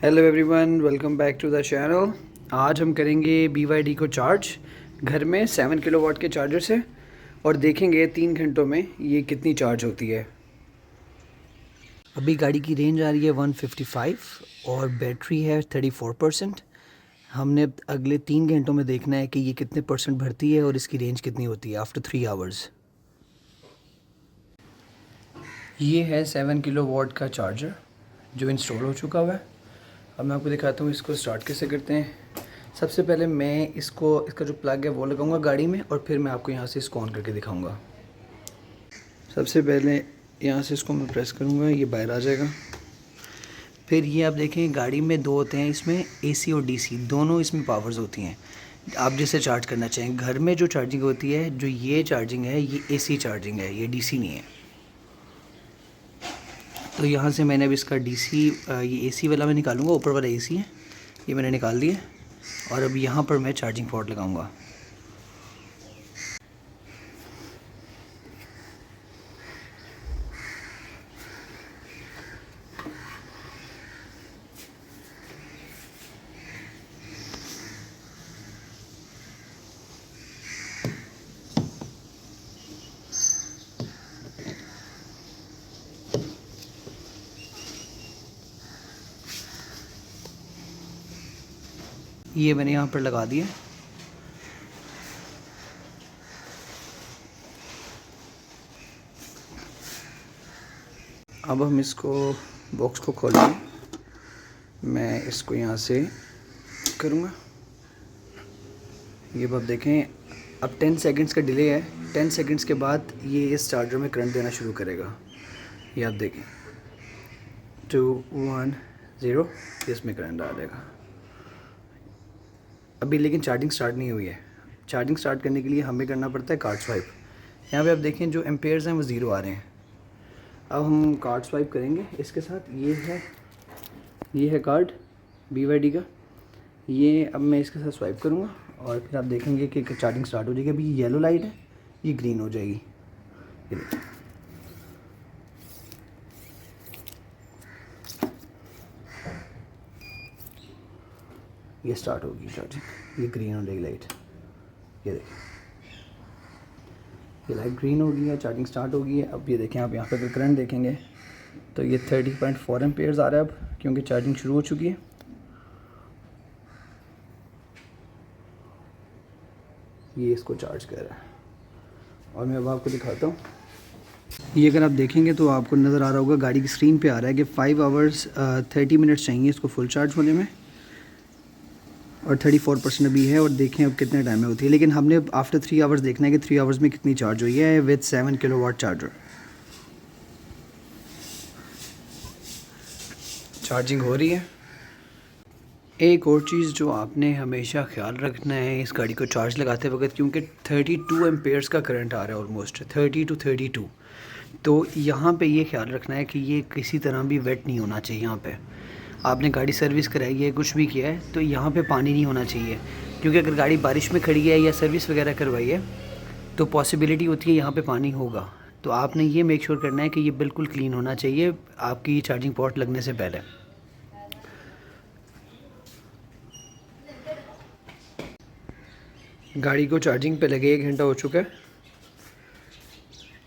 Hello everyone, welcome back to the channel. आज हम करेंगे BYD को चार्ज घर में 7 किलोवाट के चार्जर से और देखेंगे 3 घंटों में ये कितनी चार्ज होती है। अभी गाड़ी की रेंज आ रही है 155 और बैटरी है 34%। हमने अगले 3 घंटों में देखना है कि ये कितने परसेंट भरती है और इसकी रेंज कितनी होती है आफ्टर 3 आवर्स। ये है 7 किलोवाट का चार्जर जो इंस्टॉल हो चुका हुआ है। अब मैं आपको दिखाता हूँ इसको स्टार्ट कैसे करते हैं। सबसे पहले मैं इसका जो प्लग है वो लगाऊंगा गाड़ी में और फिर मैं आपको यहाँ से इसको ऑन करके दिखाऊंगा। सबसे पहले यहाँ से इसको मैं प्रेस करूँगा, ये बाहर आ जाएगा। फिर ये आप देखें गाड़ी में दो होते हैं, इसमें AC और DC दोनों इसमें पावर्स होती हैं। आप जिससे चार्ज करना चाहें, घर में जो चार्जिंग होती है, जो ये चार्जिंग है ये AC चार्जिंग है, ये DC नहीं है। तो यहाँ से मैंने अब इसका DC ये AC वाला मैं निकालूंगा, ऊपर वाला AC है, ये मैंने निकाल दिया। और अब यहाँ पर मैं चार्जिंग पोर्ट लगाऊंगा। ये मैंने यहाँ पर लगा दिया। अब हम इसको बॉक्स को खोलेंगे। मैं इसको यहाँ से करूँगा। ये अब देखें, अब 10 सेकंड्स का डिले है। 10 सेकंड्स के बाद ये इस चार्जर में करंट देना शुरू करेगा। ये आप देखें 2 1 0 इसमें करंट आ जाएगा। अभी लेकिन चार्जिंग स्टार्ट नहीं हुई है। चार्जिंग स्टार्ट करने के लिए हमें करना पड़ता है कार्ड स्वाइप। यहाँ पे आप देखें जो एम्पेयर्स हैं वो 0 आ रहे हैं। अब हम कार्ड स्वाइप करेंगे इसके साथ। ये है कार्ड BYD का। ये अब मैं इसके साथ स्वाइप करूँगा और फिर आप देखेंगे कि चार्जिंग स्टार्ट हो जाएगी। अभी ये येलो लाइट है, ये ग्रीन हो जाएगी। ये देखिए, ये स्टार्ट होगी चार्जिंग, ये ग्रीन हो जाएगी लाइट। ये देखिए, ये लाइट ग्रीन हो गई है, चार्जिंग स्टार्ट हो गई है। अब ये देखें, आप यहाँ पे करंट देखेंगे तो ये 30.4 एम्पेयर्स आ रहा है अब, क्योंकि चार्जिंग शुरू हो चुकी है। ये इसको चार्ज कर रहा है और मैं अब आपको दिखाता हूँ। ये अगर आप देखेंगे तो आपको नज़र आ रहा होगा, गाड़ी की स्क्रीन पे आ रहा है कि 5 आवर्स 30 मिनट्स चाहिए इसको फुल चार्ज होने में और 34% अभी है। और देखें अब कितने टाइम में होती है, लेकिन हमने आफ्टर 3 आवर्स देखना है कि 3 आवर्स में कितनी चार्ज हुई है विद 7 किलोवाट चार्जर। चार्जिंग हो रही है। एक और चीज़ जो आपने हमेशा ख्याल रखना है इस गाड़ी को चार्ज लगाते वक्त, क्योंकि 32 एम्पेयर्स का करंट आ रहा है, ऑलमोस्ट 30 to 32। तो यहाँ पे ये ख्याल रखना है कि ये किसी तरह भी वेट नहीं होना चाहिए। यहाँ पे आपने गाड़ी सर्विस कराई है, कुछ भी किया है, तो यहाँ पे पानी नहीं होना चाहिए, क्योंकि अगर गाड़ी बारिश में खड़ी है या सर्विस वगैरह करवाई है तो पॉसिबिलिटी होती है यहाँ पे पानी होगा। तो आपने ये मेक श्योर करना है कि ये बिल्कुल क्लीन होना चाहिए आपकी चार्जिंग पोर्ट लगने से पहले। गाड़ी को चार्जिंग पे लगे 1 घंटा हो चुका है,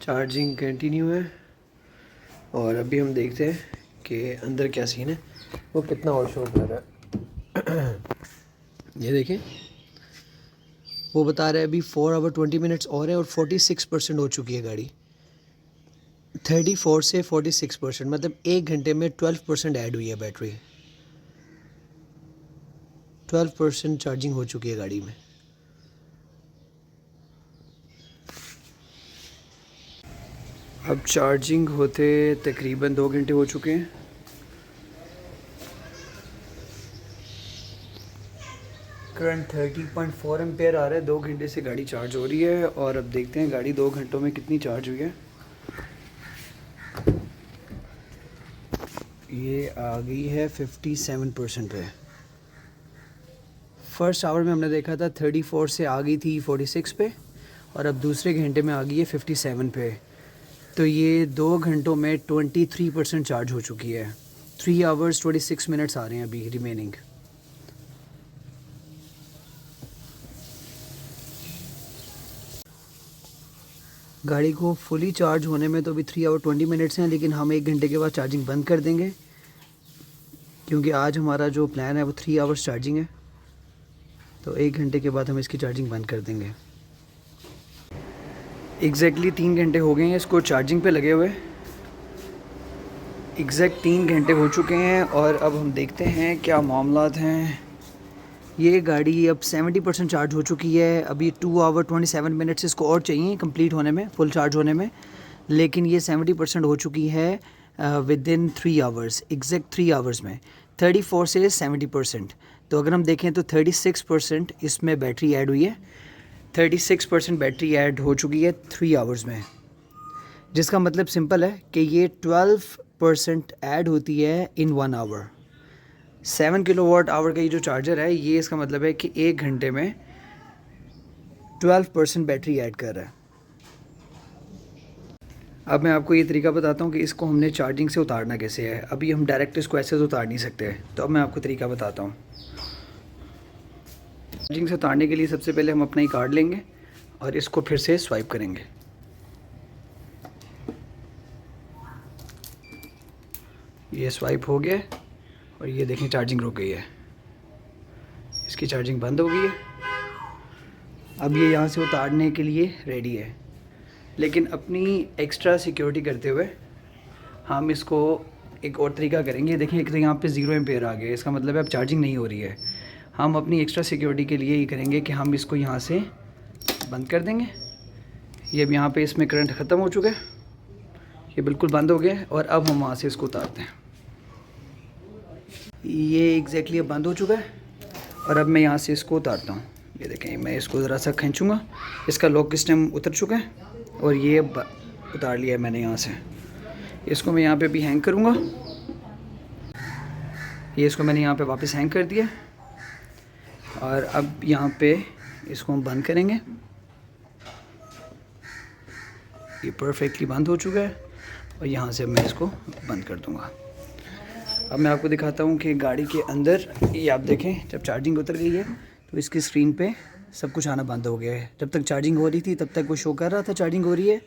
चार्जिंग कंटिन्यू है। और अभी हम देखते हैं कि अंदर क्या सीन है, वो कितना और शो कर रहा है। ये देखें, वो बता रहा है अभी 4 आवर 20 मिनट्स और है और 46% हो चुकी है गाड़ी। 34 से 46%, मतलब 1 घंटे में 12% ऐड हुई है बैटरी। 12% चार्जिंग हो चुकी है गाड़ी में। अब चार्जिंग होते तकरीबन 2 घंटे हो चुके हैं। करंट 30.4 एम्पेयर आ रहा है। 2 घंटे से गाड़ी चार्ज हो रही है और अब देखते हैं गाड़ी 2 घंटों में कितनी चार्ज हुई है। ये आ गई है 57% पे। फर्स्ट आवर में हमने देखा था 34 से आ गई थी 46 पे और अब दूसरे घंटे में आ गई है 57 पे। तो ये 2 घंटों में 23% चार्ज हो चुकी है। 3 आवर्स 26 मिनट्स आ रहे हैं अभी रिमेनिंग। गाड़ी को फुली चार्ज होने में तो अभी 3 आवर 20 मिनट्स हैं, लेकिन हम 1 घंटे के बाद चार्जिंग बंद कर देंगे क्योंकि आज हमारा जो प्लान है वो 3 आवर्स चार्जिंग है। तो 1 घंटे के बाद हम इसकी चार्जिंग बंद कर देंगे। एग्जैक्टली 3 घंटे हो गए हैं इसको चार्जिंग पे लगे हुए। एग्जैक्ट 3 घंटे हो चुके हैं और अब हम देखते हैं क्या मामलात हैं। ये गाड़ी अब 70% चार्ज हो चुकी है। अभी 2 आवर 27 मिनट्स इसको और चाहिए कंप्लीट होने में, फुल चार्ज होने में, लेकिन ये 70% हो चुकी है with in 3 hours, exact 3 hours में 34 से 70%। तो अगर हम देखें तो 36% इसमें बैटरी ऐड हुई है। 36% बैटरी ऐड हो चुकी है 3 आवर्स में, जिसका मतलब सिंपल है कि ये 12% ऐड होती है इन 1 आवर। 7 किलोवाट आवर का ये जो चार्जर है, ये इसका मतलब है कि 1 घंटे में 12% बैटरी ऐड कर रहा है। अब मैं आपको ये तरीका बताता हूँ कि इसको हमने चार्जिंग से उतारना कैसे है। अभी हम डायरेक्ट इसको ऐसे तो उतार नहीं सकते, तो अब मैं आपको तरीका बताता हूँ। चार्जिंग से उतारने के लिए सबसे पहले हम अपना ही कार्ड लेंगे और इसको फिर से स्वाइप करेंगे। ये स्वाइप हो गया और ये देखें चार्जिंग रुक गई है, इसकी चार्जिंग बंद हो गई है। अब ये यहाँ से उतारने के लिए रेडी है, लेकिन अपनी एक्स्ट्रा सिक्योरिटी करते हुए हम इसको एक और तरीका करेंगे। देखिए एक तो यहाँ पे 0 एम्पेयर आ गया, इसका मतलब है अब चार्जिंग नहीं हो रही है। हम अपनी एक्स्ट्रा सिक्योरिटी के लिए ये करेंगे कि हम इसको यहाँ से बंद कर देंगे। ये अब यहाँ पे इसमें करंट ख़त्म हो चुका है, ये बिल्कुल बंद हो गया और अब हम वहाँ से इसको उतारते हैं। ये एग्जैक्टली अब बंद हो चुका है और अब मैं यहाँ से इसको उतारता हूँ। ये देखें, मैं इसको ज़रा सा खींचूँगा, इसका लॉक सिस्टम उतर चुका है और ये उतार लिया है मैंने यहाँ से। इसको मैं यहाँ पे भी हैंग करूँगा। ये इसको मैंने यहाँ पे वापस हैंग कर दिया और अब यहाँ पे इसको हम बंद करेंगे। ये परफेक्टली बंद हो चुका है और यहाँ से मैं इसको बंद कर दूँगा। अब मैं आपको दिखाता हूँ कि गाड़ी के अंदर ये आप देखें, जब चार्जिंग उतर गई है तो इसकी स्क्रीन पे सब कुछ आना बंद हो गया है। जब तक चार्जिंग हो रही थी तब तक वो शो कर रहा था चार्जिंग हो रही है।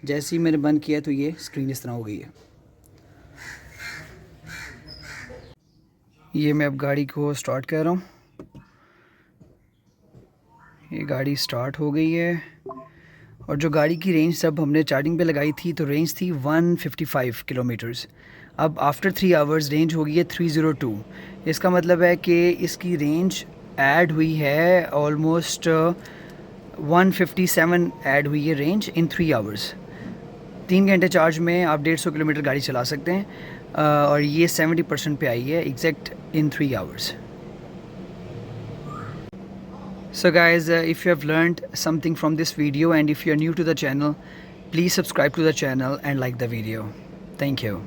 जैसे ही मैंने बंद किया तो ये स्क्रीन इस तरह हो गई है। ये मैं अब गाड़ी को स्टार्ट कर रहा हूँ। ये गाड़ी स्टार्ट हो गई है और जो गाड़ी की रेंज जब हमने चार्जिंग पे लगाई थी तो रेंज थी 155 किलोमीटर्स। अब आफ्टर 3 आवर्स रेंज हो गई है 302। इसका मतलब है कि इसकी रेंज ऐड हुई है ऑलमोस्ट 157 ऐड हुई है रेंज इन 3 आवर्स। 3 घंटे चार्ज में आप 150 किलोमीटर गाड़ी चला सकते हैं और ये 70% पे आई है exact in 3 hours. So guys, if you have learned something from this video and if you are new to the channel, please subscribe to the channel and like the video. Thank you.